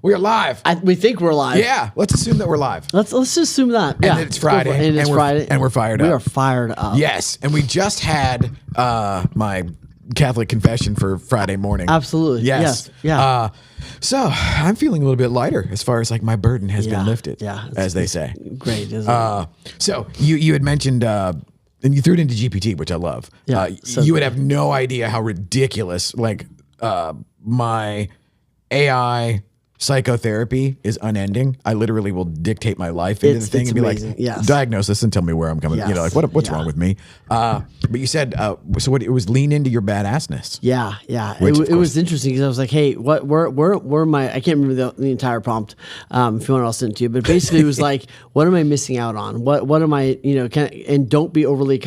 we are live. We think we're live. Yeah, let's assume that we're live. Let's just assume that. Yeah. And it's Friday. And it's Friday. And we're fired up. We are fired up. Yes, and we just had my Catholic confession for Friday morning. Absolutely. Yes. Yeah. So I'm feeling a little bit lighter as far as like my burden has been lifted. Yeah. As they say. Great, isn't it? So you had mentioned. And you threw it into GPT, which I love. Yeah, you would have no idea how ridiculous, like, my AI psychotherapy is unending. I literally will dictate my life into the thing and be amazing. like, Yes. diagnose this and tell me where I'm coming. You know, like what's wrong with me? But you said, so what? It was lean into your badassness. Yeah. Which, It was interesting because I was like, hey, where my, I can't remember the entire prompt. If you want, I'll send it to you. But basically, it was like, what am I missing out on? What am I, and don't be overly,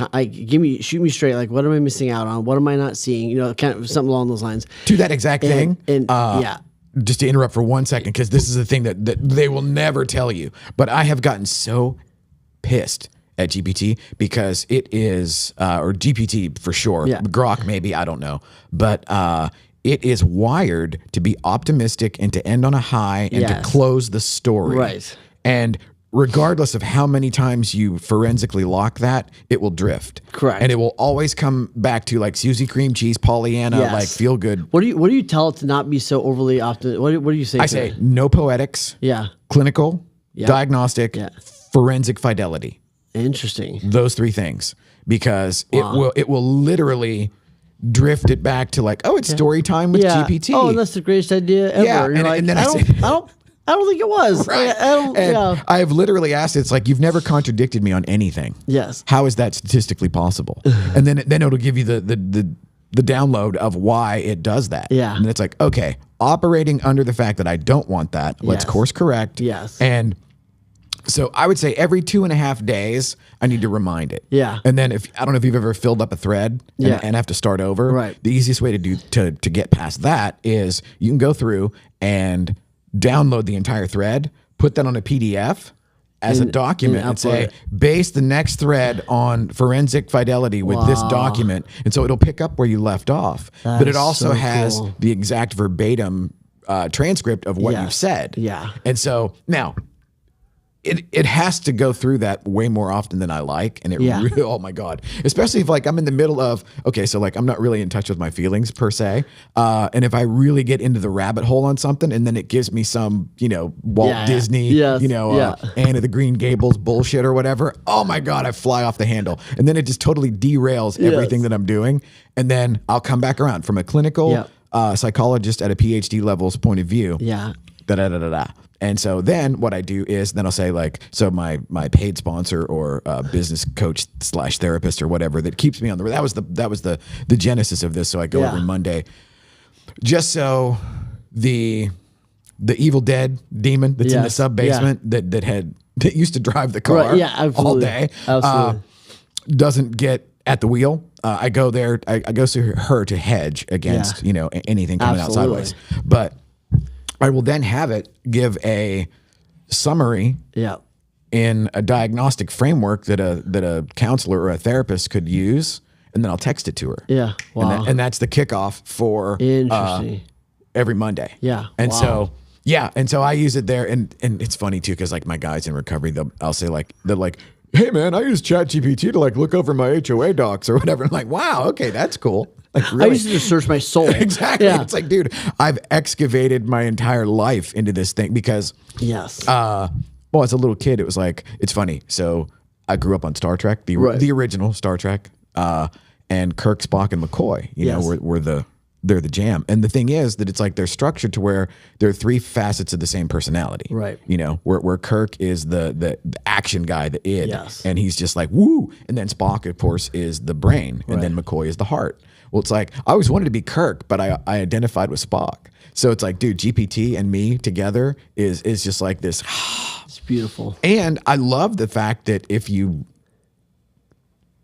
shoot me straight. Like, what am I missing out on? What am I not seeing? Kind of something along those lines. To that exact thing. Yeah. Just to interrupt for 1 second, because this is the thing that they will never tell you. But I have gotten so pissed at GPT because it is, or GPT for sure, Grok maybe, I don't know. But it is wired to be optimistic and to end on a high and to close the story. Right. And regardless of how many times you forensically lock that, it will drift. Correct. And it will always come back to like Susie Cream Cheese, Pollyanna, like feel good. What do you tell it to not be so overly optimistic? What do you say? I say no poetics. Yeah. Clinical, diagnostic, forensic fidelity. Interesting. Those three things, because it will literally drift it back to like, oh, it's story time with GPT. Oh, and that's the greatest idea ever. Yeah, and then I don't think it was. Right. I have literally asked, it's like, you've never contradicted me on anything. Yes. How is that statistically possible? And then it'll give you the download of why it does that. Yeah. And it's like, okay, operating under the fact that I don't want that, let's course correct. Yes. And so I would say every 2.5 days, I need to remind it. Yeah. And then I don't know if you've ever filled up a thread and have to start over. Right. The easiest way to get past that is you can go through and download the entire thread, put that on a PDF as a document and say, base the next thread on forensic fidelity with this document. And so it'll pick up where you left off. But it also has the exact verbatim transcript of what you've said. Yeah. And so now it has to go through that way more often than I like. And it really, oh my God, especially if like I'm in the middle of, okay, so like I'm not really in touch with my feelings per se. And if I really get into the rabbit hole on something and then it gives me some, Walt Disney, Anne of the Green Gables bullshit or whatever. Oh my God, I fly off the handle. And then it just totally derails everything that I'm doing. And then I'll come back around from a clinical psychologist at a PhD level's point of view. Yeah. And so then what I do is then I'll say like, so my paid sponsor or business coach / therapist or whatever that keeps me on the, that was the genesis of this. So I go every Monday just so the Evil Dead demon that's in the sub basement that used to drive the car all day doesn't get at the wheel. I go there, I go to her to hedge against, anything coming out sideways. But I will then have it give a summary in a diagnostic framework that a counselor or a therapist could use, and then I'll text it to her. Yeah. Wow. And that's the kickoff for every Monday. Yeah. And so I use it there, and it's funny too because like my guys in recovery, I'll say they're like, hey man, I use ChatGPT to like look over my HOA docs or whatever. I'm like, wow, okay, that's cool. Like, really? I used to just search my soul. Exactly. Yeah. It's like, dude, I've excavated my entire life into this thing because, as a little kid, it was like, it's funny. So I grew up on Star Trek, the original Star Trek, and Kirk, Spock, and McCoy, they're the jam. And the thing is that it's like they're structured to where there are three facets of the same personality. Right. Where Kirk is the action guy, the id, and he's just like, woo. And then Spock, of course, is the brain, and then McCoy is the heart. Well, it's like, I always wanted to be Kirk, but I identified with Spock. So it's like, dude, GPT and me together is just like this. It's beautiful. And I love the fact that if you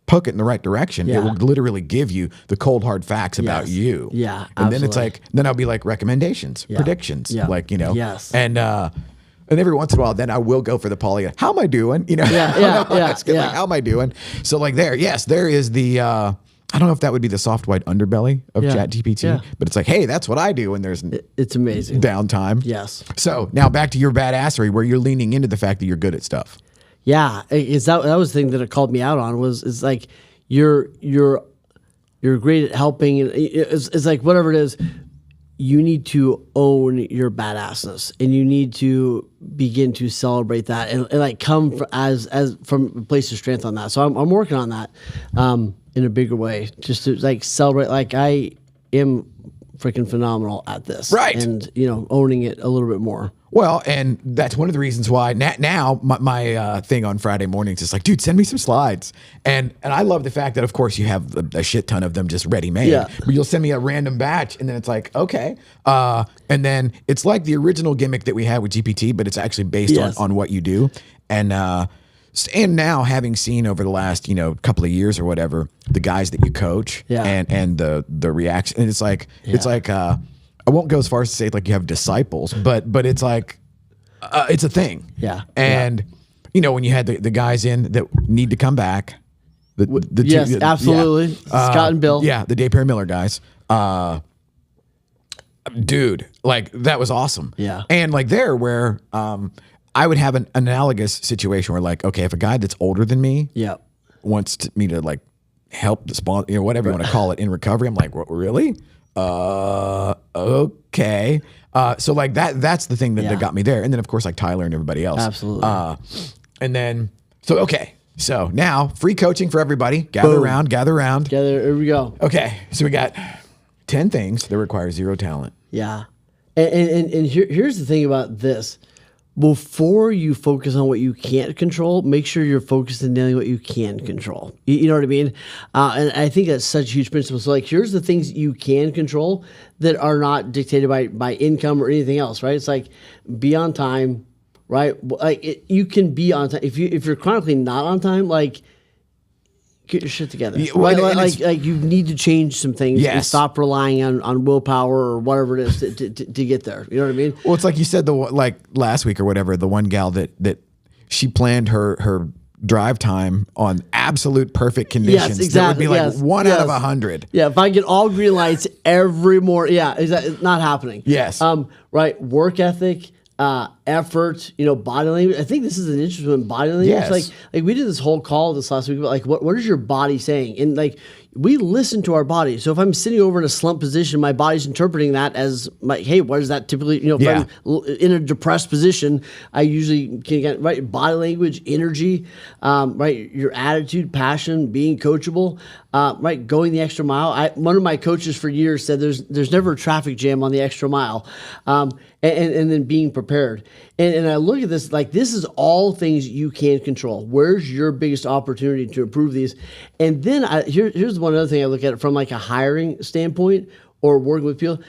poke it in the right direction, it will literally give you the cold hard facts about you. Yeah. And then it's like, then I'll be like recommendations, predictions, Yes. And every once in a while, then I will go for the Pollyanna. How am I doing? Like, how am I doing? So like there is the I don't know if that would be the soft white underbelly of Yeah. ChatGPT, Yeah. but it's like, hey, that's what I do when there's It's amazing. downtime. Yes. So now back to your badassery, where you're leaning into the fact that you're good at stuff. Yeah, is that was the thing that it called me out on is like you're great at helping, and it's like whatever it is, you need to own your badassness, and you need to begin to celebrate that, and like come as from a place of strength on that. So I'm working on that in a bigger way, just to like celebrate. Like I am freaking phenomenal at this, Right. And owning it a little bit more. Well, and that's one of the reasons why now my thing on Friday mornings is like, dude, send me some slides. And I love the fact that, of course, you have a shit ton of them just ready made. Yeah. But you'll send me a random batch, and then it's like, okay. And then it's like the original gimmick that we had with GPT, but it's actually based Yes. on what you do. And now having seen over the last couple of years or whatever the guys that you coach, Yeah. and the reaction, and it's like I won't go as far as to say like you have disciples, but it's like it's a thing. Yeah. And when you had the guys in that need to come back, the Yes, two, absolutely. Scott and Bill. yeah, the Dave Perry Miller guys, dude, like that was awesome. Yeah. And like there where I would have an analogous situation where like, okay, if a guy that's older than me Yeah. wants me to like help the sponsor, whatever you want to call it, in recovery, I'm like, what, really? Okay. So like that's the thing that Yeah. got me there. And then of course like Tyler and everybody else. Absolutely. And then, so now free coaching for everybody. Gather Boom. around. Here we go. Okay. So we got 10 things that require zero talent. Yeah. And here's the thing about this. Before you focus on what you can't control, make sure you're focused on nailing what you can control. You know what I mean? And I think that's such a huge principle. So like, here's the things you can control that are not dictated by income or anything else, right? It's like be on time, right? Like you can be on time. If you're chronically not on time, like get your shit together. Yeah, well, right? and Like you need to change some things and Yes. stop relying on willpower or whatever it is to get there. You know what I mean? Well, it's like you said, like last week or whatever, the one gal that she planned her drive time on absolute perfect conditions. That would exactly. be like Yes. 1 out of Yes. 100. Yeah, if I get all green lights every morning, it's not happening. Yes. Right. Work ethic, effort, body language. I think this is an interesting one. Body language. Yes. Like we did this whole call this last week about like what is your body saying? And like we listen to our body. So if I'm sitting over in a slump position, my body's interpreting that as like, hey, what is that typically? If Yeah. I'm in a depressed position, I usually can get right body language, energy, right, your attitude, passion, being coachable, right, going the extra mile. One of my coaches for years said there's never a traffic jam on the extra mile, and then being prepared. And I look at this like this is all things you can control. Where's your biggest opportunity to improve these? And then here's one other thing I look at it from like a hiring standpoint or working with people.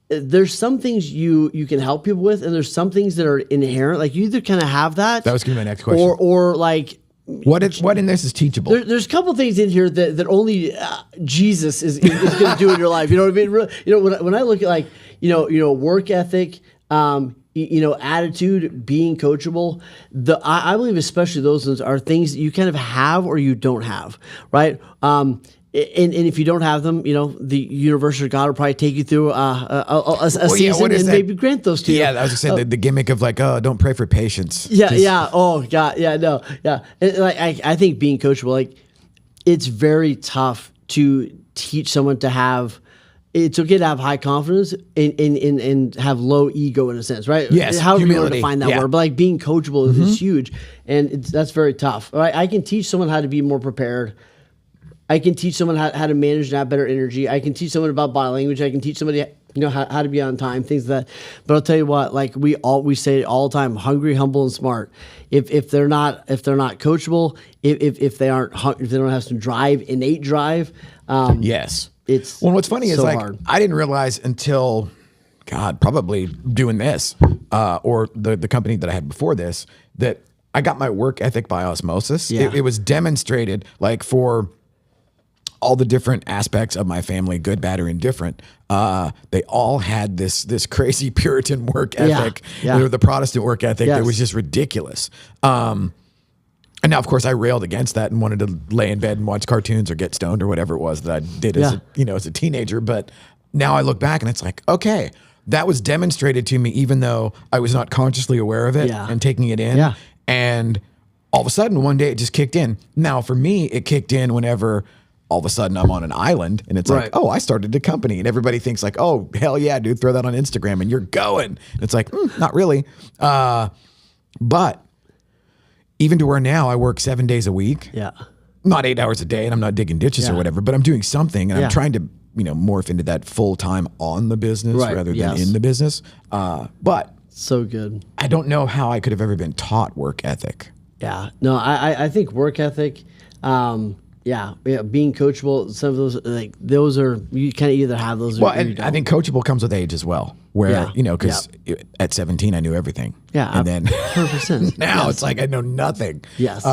There's some things you can help people with, and there's some things that are inherent. Like you either kind of have that. That was gonna be my next question. Or like What in this is teachable? there's a couple things in here that only Jesus is going to do in your life. You know what I mean? Really, when I look at like work ethic, attitude, being coachable. I believe especially those ones are things that you kind of have or you don't have, right? And if you don't have them, the universe or God will probably take you through a season what is and that? maybe grant those to you. Yeah, I was gonna say the gimmick of like, oh, don't pray for patience. Yeah. Oh God. Yeah. No. Yeah. And like I think being coachable, like it's very tough to teach someone to have. It's okay to have high confidence and have low ego in a sense, right? Yes, However you want humility. to find that Yeah. word, but like being coachable is huge, and that's very tough. Right? I can teach someone how to be more prepared. I can teach someone how to manage and have better energy. I can teach someone about body language. I can teach somebody how to be on time, things like that. But I'll tell you what, like we say it all the time: hungry, humble, and smart. If they're not coachable, if they don't have some drive, innate drive, Yes. it's What's funny is so like hard. I didn't realize until God probably doing this or the company that I had before this that I got my work ethic by osmosis. Yeah. It was demonstrated like for all the different aspects of my family, good, bad, or indifferent. They all had this crazy Puritan work ethic, Yeah. or the Protestant work ethic that Yes. was just ridiculous. And now, of course, I railed against that and wanted to lay in bed and watch cartoons or get stoned or whatever it was that I did as as a teenager. But now I look back and it's like, okay, that was demonstrated to me, even though I was not consciously aware of it and taking it in. Yeah. And all of a sudden, one day it just kicked in. Now, for me, it kicked in whenever all of a sudden I'm on an island and it's like, oh, I started a company, and everybody thinks like, oh, hell yeah, dude, throw that on Instagram and you're going. And it's like, not really. But even to where now I work 7 days a week. Yeah. Not 8 hours a day, and I'm not digging ditches or whatever, but I'm doing something, and I'm trying to, morph into that full time on the business rather than in the business. But so good. I don't know how I could have ever been taught work ethic. Yeah. No, I think work ethic, being coachable, some of those, like those are, you kind of either have those or you and don't. I think coachable comes with age as well, where, because at 17, I knew everything. Yeah. And then 100%. now it's like I know nothing. Yes.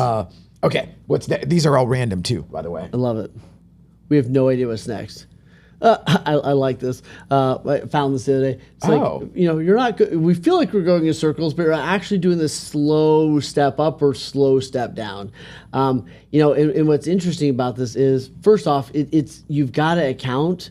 Okay. These are all random too, by the way. I love it. We have no idea what's next. I like this. I found this the other day. It's like, you're not good. We feel like we're going in circles, but we're actually doing this slow step up or slow step down. And what's interesting about this is, first off, it's you've got to account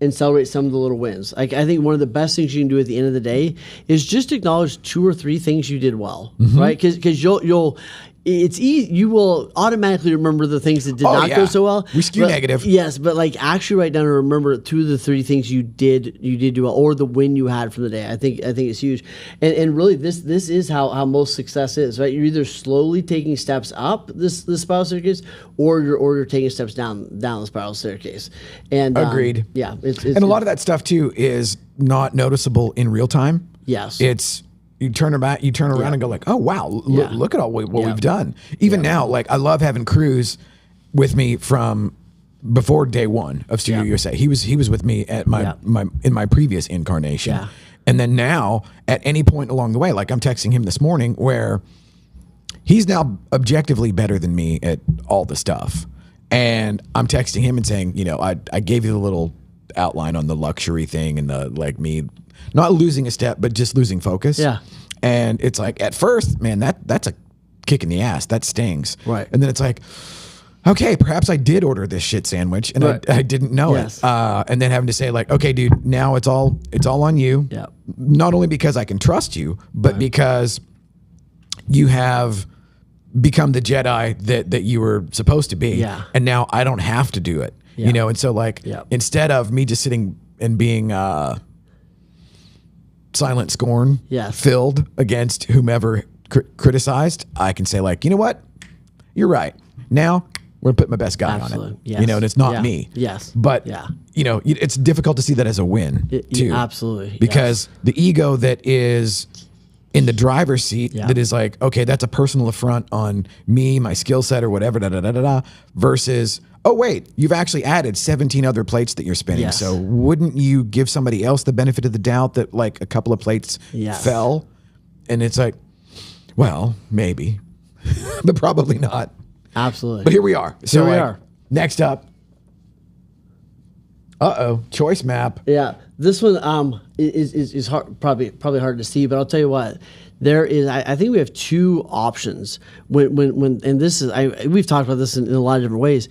and celebrate some of the little wins. Like, I think one of the best things you can do at the end of the day is just acknowledge 2 or 3 things you did well, right? Because you'll it's easy. You will automatically remember the things that did not go so well. We skew negative. Yes, but like actually write down and remember 2 of the 3 things you did do well, or the win you had from the day. I think it's huge, and really this is how most success is, right? You're either slowly taking steps up this spiral staircase, or you're taking steps down the spiral staircase. And agreed. It's and a lot of that stuff too is not noticeable in real time. Yes, it's. You turn around and go like, oh, wow, look at all what we've done. Even now, like I love having Cruz with me from before day 1 of Studio USA. He was with me at my previous incarnation. Yeah. And then now at any point along the way, like I'm texting him this morning where he's now objectively better than me at all the stuff. And I'm texting him and saying, I gave you the little outline on the luxury thing and the like me not losing a step, but just losing focus. Yeah. And it's like, at first, man, that's a kick in the ass. That stings. Right. And then it's like, okay, perhaps I did order this shit sandwich and I didn't know it. And then having to say like, okay, dude, now it's all on you. Yeah. Not only because I can trust you, but because you have become the Jedi that you were supposed to be. Yeah. And now I don't have to do it. Yeah. And so like, instead of me just sitting and being, silent scorn filled against whomever criticized, I can say like, you know what? You're right. Now we're gonna put my best guy on it. Yes. And it's not me. Yes. But it's difficult to see that as a win too. Absolutely. Because the ego that is in the driver's seat that is like, okay, that's a personal affront on me, my skill set or whatever, versus, oh wait, you've actually added 17 other plates that you're spinning. Yes. So wouldn't you give somebody else the benefit of the doubt that like a couple of plates fell? And it's like, well, maybe, but probably not. Absolutely. But here we are. So here we are. Next up. Choice map. Yeah, this one is hard, probably hard to see, but I'll tell you what. There is, I think we have 2 options when and this is we've talked about this in a lot of different ways.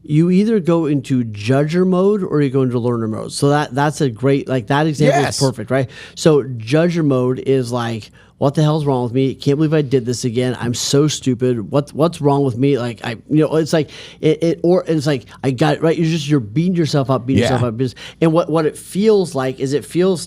You either go into judger mode or you go into learner mode. So that's a great, like that example is perfect, right? So judger mode is like, what the hell's wrong with me? Can't believe I did this again. I'm so stupid. What's wrong with me? Like it's like it's like I got it right. You're beating yourself up, And what it feels like is it feels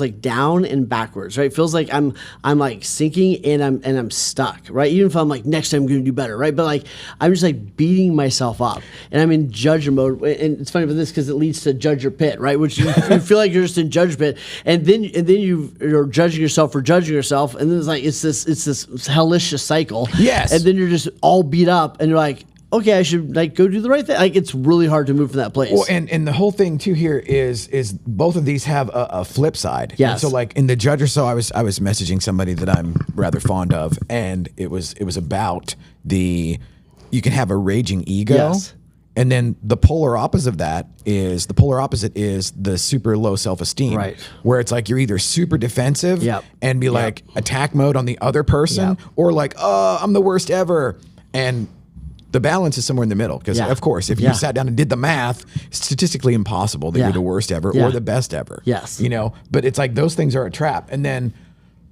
like down and backwards, right? It feels like I'm like sinking and I'm stuck, right? Even if I'm like next time I'm gonna do better, right? But like I'm just like beating myself up, and I'm in judger mode. And it's funny about this because it leads to judger pit, right? Which you feel like you're just in judge pit, and then you're judging yourself for judging yourself. And then it's this hellicious cycle. Yes. And then you're just all beat up and you're like, okay, I should like go do the right thing. Like it's really hard to move from that place. Well, and the whole thing too here is both of these have a flip side. Yes. And so like in the judger, so I was messaging somebody that I'm rather fond of, and it was about you can have a raging ego. Yes. And then the polar opposite is the super low self-esteem, right? Where it's like you're either super defensive and be like attack mode on the other person, or like, oh, I'm the worst ever. And the balance is somewhere in the middle because, Yeah. of course, if you sat down and did the math, statistically impossible that Yeah. you're the worst ever Yeah. or the best ever. Yes. You know, but it's like those things are a trap. And then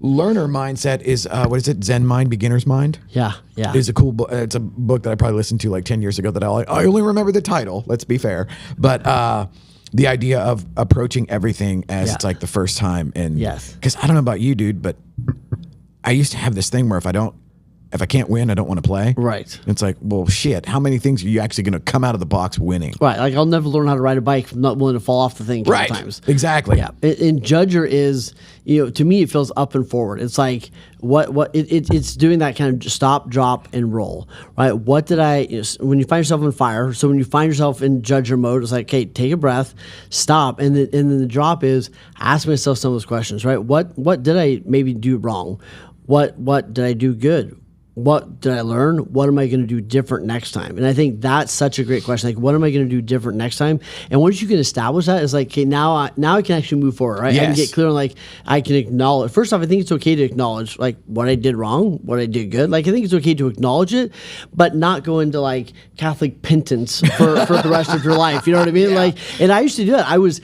learner mindset is, what is it? Zen Mind, Beginner's Mind? Yeah. Yeah. Is a cool book. It's a book that I probably listened to like 10 years ago that I only remember the title, let's be fair. But the idea of approaching everything as Yeah. it's like the first time. And Yes. because I don't know about you, dude, but I used to have this thing where if I can't win, I don't want to play. Right. It's like, well, shit. How many things are you actually going to come out of the box winning? Right. Like I'll never learn how to ride a bike if I'm not willing to fall off the thing 12 Right. times. Exactly. Yeah. And Judger is, to me, it feels up and forward. It's like it's doing that kind of stop, drop, and roll. Right. What did when you find yourself on fire? So when you find yourself in Judger mode, it's like, okay, take a breath, stop, and then the drop is ask myself some of those questions. Right. What did I maybe do wrong? What did I do good? What did I learn? What am I going to do different next time? And I think that's such a great question. Like, what am I going to do different next time? And once you can establish that, it's like, okay, now I can actually move forward, right? I can Yes. get clear on like, I can acknowledge. First off, I think it's okay to acknowledge like what I did wrong, what I did good. Like, I think it's okay to acknowledge it, but not go into like Catholic penance for the rest of your life. You know what I mean? Yeah. Like, and I used to do that. I was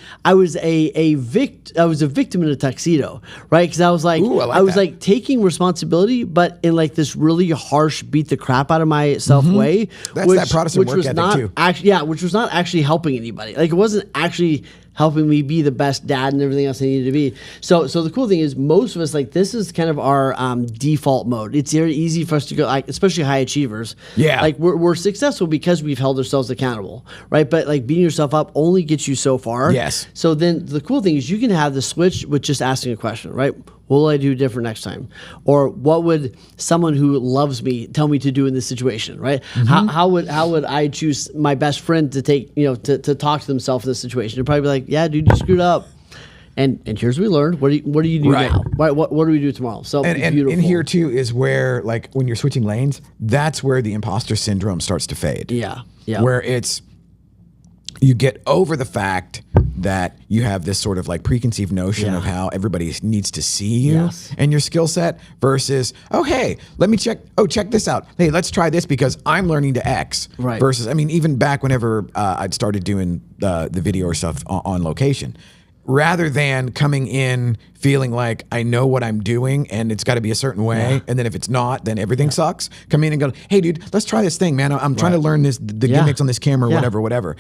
a victim in a tuxedo, right? Because I was like, Ooh, I I was that. like taking responsibility, but in like this really harsh, beat the crap out of myself way. That's that Protestant work was ethic, not too. which was not actually helping anybody. Like it wasn't actually helping me be the best dad and everything else I needed to be. So the cool thing is most of us, like this is kind of our default mode. It's very easy for us to go, like, especially high achievers. Yeah. Like we're successful because we've held ourselves accountable, right? But like beating yourself up only gets you so far. Yes. So then the cool thing is you can have the switch with just asking a question, right? What will I do different next time? Or what would someone who loves me tell me to do in this situation, right? How would I choose my best friend to take, to talk to themselves in this situation? They'd probably be like, yeah, dude, you screwed up. And here's what we learned. What do you do Right. now? What do we do tomorrow? So And beautiful. here too is where, like, when you're switching lanes, that's where the imposter syndrome starts to fade. Yeah. Yeah. Where you get over the fact that you have this sort of like preconceived notion of how everybody needs to see you Yes. and your skill set versus, oh, hey, let me check this out. Hey, let's try this because I'm learning to X. Right. Versus, I mean, even back whenever I'd started doing the video or stuff on location, rather than coming in feeling like I know what I'm doing and it's got to be a certain way, and then if it's not, then everything sucks. Come in and go, hey, dude, let's try this thing, man. I'm trying to learn the gimmicks on this camera, whatever.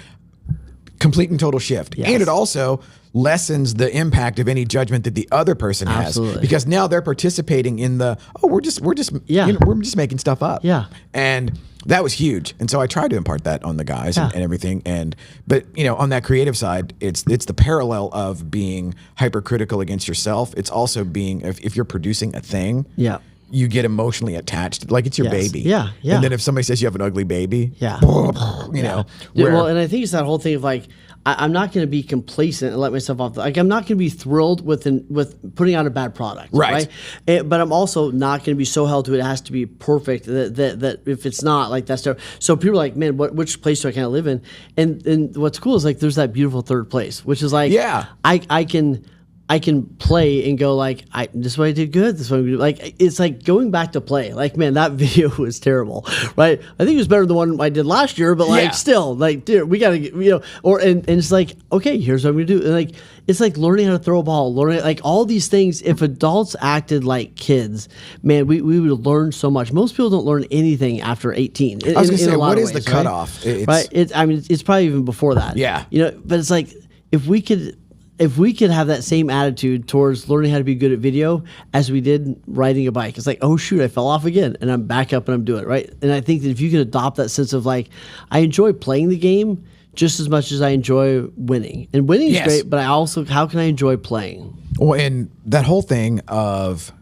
Complete and total shift. Yes. And it also lessens the impact of any judgment that the other person Absolutely. has, because now they're participating in we're just we're just making stuff up. Yeah. And that was huge. And so I tried to impart that on the guys and everything. But on that creative side, it's the parallel of being hypercritical against yourself. It's also being, if you're producing a thing, you get emotionally attached, like it's your Yes. baby. Yeah, yeah. And then if somebody says you have an ugly baby, Yeah. know, Yeah, where- well, and I think it's that whole thing of like, I'm not going to be complacent and let myself off. Like, I'm not going to be thrilled with putting out a bad product, Right. But I'm also not going to be so held to it has to be perfect that if it's not, like, that's terrible. So people are like, man, which place do I kind of live in? And what's cool is like there's that beautiful third place, which is like, I can play and go like, this is what I did good. This is what I'm gonna do. Like, it's like going back to play. Like, man, that video was terrible, right? I think it was better than the one I did last year, but like, still, like, dude, we gotta get, and it's like, okay, here's what I'm gonna do. And like, it's like learning how to throw a ball, learning like all these things. If adults acted like kids, man, we would learn so much. Most people don't learn anything after 18. I was gonna say, what is ways, the cutoff? Right? Right? It's probably even before that. Yeah. But it's like if we could have that same attitude towards learning how to be good at video as we did riding a bike. It's like, oh shoot, I fell off again and I'm back up and I'm doing it, right? And I think that if you can adopt that sense of like, I enjoy playing the game just as much as I enjoy winning. And winning is great, but how can I enjoy playing? Well, and that whole thing of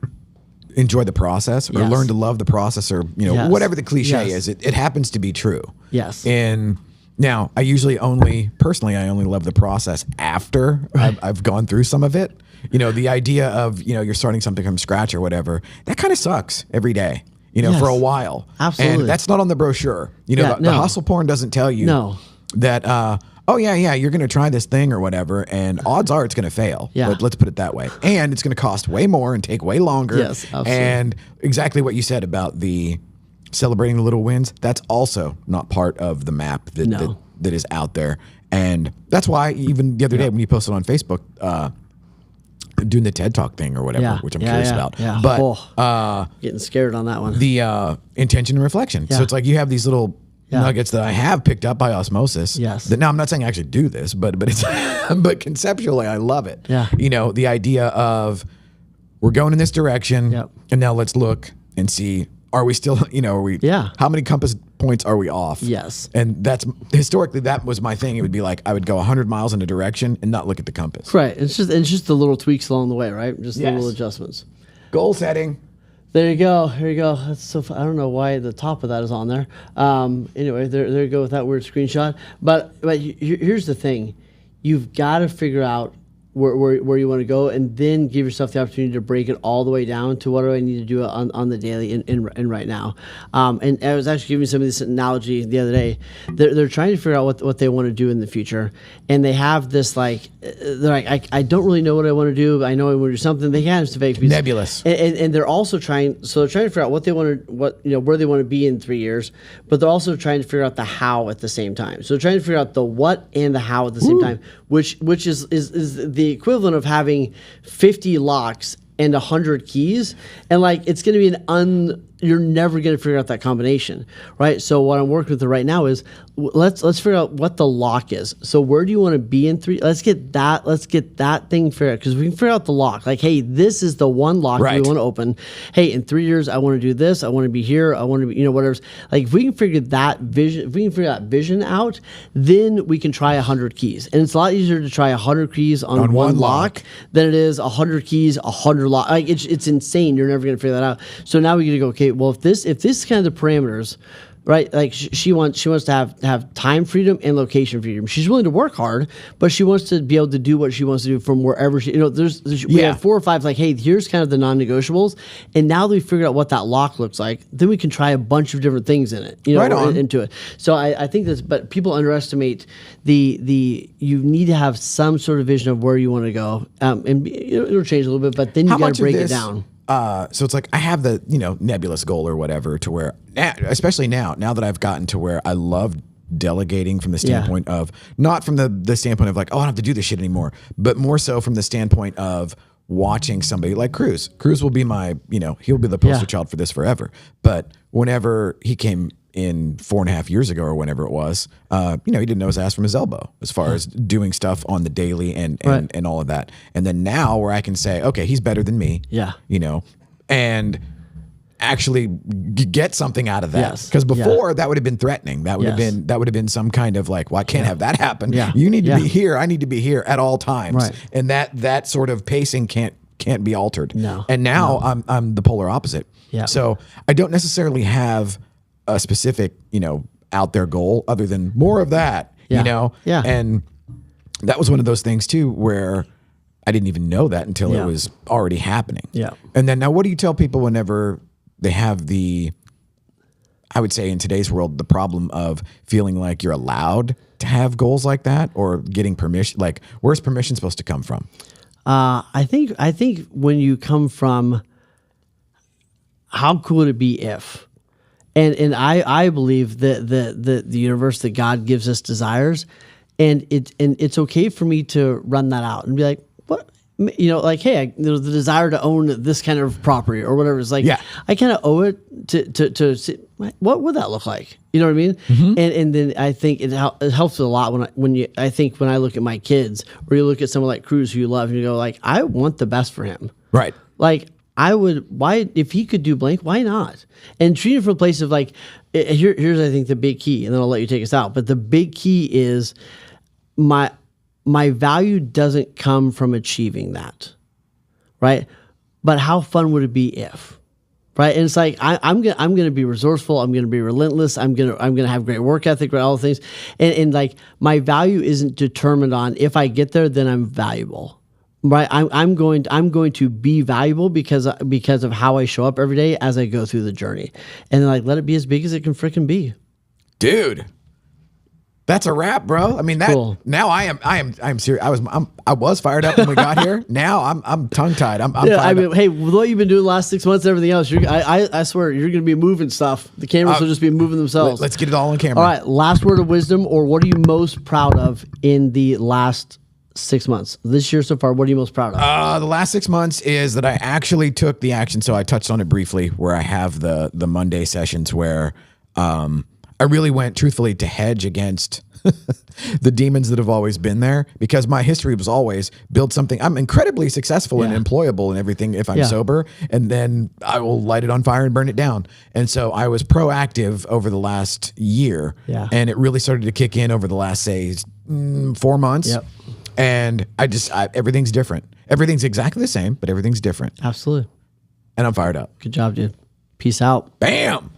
enjoy the process or learn to love the process, or whatever the cliche is, it happens to be true. Yes. And now, I only love the process after I've gone through some of it. The idea of, you're starting something from scratch or whatever, that kind of sucks every day, for a while. Absolutely. And that's not on the brochure. The hustle porn doesn't tell you that, you're going to try this thing or whatever, and odds are it's going to fail. Yeah. Let's put it that way. And it's going to cost way more and take way longer. Yes, absolutely. And exactly what you said about the celebrating the little wins, that's also not part of the map that is out there. And that's why even the other day when you posted on Facebook, doing the TED Talk thing or whatever, which I'm curious about. Yeah. But getting scared on that one. The intention and reflection. Yeah. So it's like you have these little nuggets that I have picked up by osmosis. Yes. That now I'm not saying I actually do this, but it's but conceptually I love it. Yeah. You know, the idea of we're going in this direction, and now let's look and see, are we still, how many compass points are we off? Yes. And that's historically, that was my thing. It would be like, I would go 100 miles in a direction and not look at the compass. Right. It's just the little tweaks along the way, right? Just the little adjustments. Goal setting. There you go. Here you go. That's so I don't know why the top of that is on there. Anyway, there you go with that weird screenshot. But here's the thing. You've got to figure out where you want to go, and then give yourself the opportunity to break it all the way down to what do I need to do on the daily and right now. And I was actually giving some of this analogy the other day. They're trying to figure out what they want to do in the future, and they have this they're like, I don't really know what I want to do, but I know I want to do something. They have to make nebulous, and they're also trying to figure out what they want to where they want to be in 3 years, but they're also trying to figure out the how at the same time. So they're trying to figure out the what and the how at the same time, which is the equivalent of having 50 locks and 100 keys, and it's going to be you're never going to figure out that combination, right? So what I'm working with right now is let's figure out what the lock is. So where do you want to be in 3? Let's get that thing figured out, because we can figure out the lock. Like, hey, this is the one lock that we want to open. Hey, in 3 years, I want to do this. I want to be here. I want to be, whatever. Like, if we can figure that vision out, then we can try 100 keys. And it's a lot easier to try 100 keys on one lock than it is 100 keys, 100 lock. Like, it's insane. You're never going to figure that out. So now we got to go, okay, well, if this is kind of the parameters, right? Like she wants to have time freedom and location freedom. She's willing to work hard, but she wants to be able to do what she wants to do from wherever she. We have 4 or 5. Like, hey, here's kind of the non-negotiables, and now that we figured out what that lock looks like, then we can try a bunch of different things in it. Into it. So I think that's. But people underestimate the. You need to have some sort of vision of where you want to go, and it'll change a little bit, but then you got to break it down. So it's like I have the nebulous goal or whatever, to where especially now that I've gotten to where I love delegating from the standpoint of not from the standpoint of like, oh, I don't have to do this shit anymore, but more so from the standpoint of watching somebody like Cruz. Cruz will be my he'll be the poster child for this forever. But whenever he came in 4.5 years ago or whenever it was, he didn't know his ass from his elbow as far as doing stuff on the daily and all of that. And then now where I can say, okay, he's better than me. Yeah. And actually get something out of that. Because before that would have been threatening. That would have been some kind of like, well, I can't have that happen. Yeah. You need to be here. I need to be here at all times. Right. And that sort of pacing can't be altered. No. And now I'm the polar opposite. Yeah. So I don't necessarily have a specific, out there goal other than more of that, Yeah. And that was one of those things too, where I didn't even know that until it was already happening. Yeah. And then now what do you tell people whenever they have I would say in today's world, the problem of feeling like you're allowed to have goals like that or getting permission? Like, where's permission supposed to come from? I think when you come from, how cool would it be if, and I believe that the universe, that God gives us desires, and it's okay for me to run that out and be like, what, like, hey, there's the desire to own this kind of property or whatever. It's like, I kind of owe it to see, what would that look like? You know what I mean? Mm-hmm. And then I think it helps a lot when I look at my kids, or you look at someone like Cruz who you love, and you go like, I want the best for him. Right. Like, why, if he could do blank, why not? And treat it from a place of like, here's I think the big key, and then I'll let you take us out. But the big key is my value doesn't come from achieving that, right? But how fun would it be if, right? And it's like I'm gonna be resourceful. I'm gonna be relentless. I'm gonna have great work ethic, right? All the things, and like my value isn't determined on if I get there, then I'm valuable. Right, I'm going to be valuable because of how I show up every day as I go through the journey, and then like let it be as big as it can freaking be. Dude, That's a wrap, bro. I mean, Cool. now I'm serious. I was fired up when we got here. Now I'm tongue tied. I'm Yeah, I fired mean, up. hey, with what you've been doing the last 6 months and everything else, I swear you're going to be moving stuff. The cameras will just be moving themselves. Let's get it all on camera. All right, last word of wisdom, or what are you most proud of in the last 6 months? This year so far, what are you most proud of? The last 6 months is that I actually took the action. So I touched on it briefly, where I have the Monday sessions where I really went truthfully to hedge against the demons that have always been there, because my history was always build something. I'm incredibly successful and employable and everything if I'm sober, and then I will light it on fire and burn it down. And so I was proactive over the last year, and it really started to kick in over the last, say, 4 months. Yep. And everything's different. Everything's exactly the same, but everything's different. Absolutely. And I'm fired up. Good job, dude. Peace out. Bam.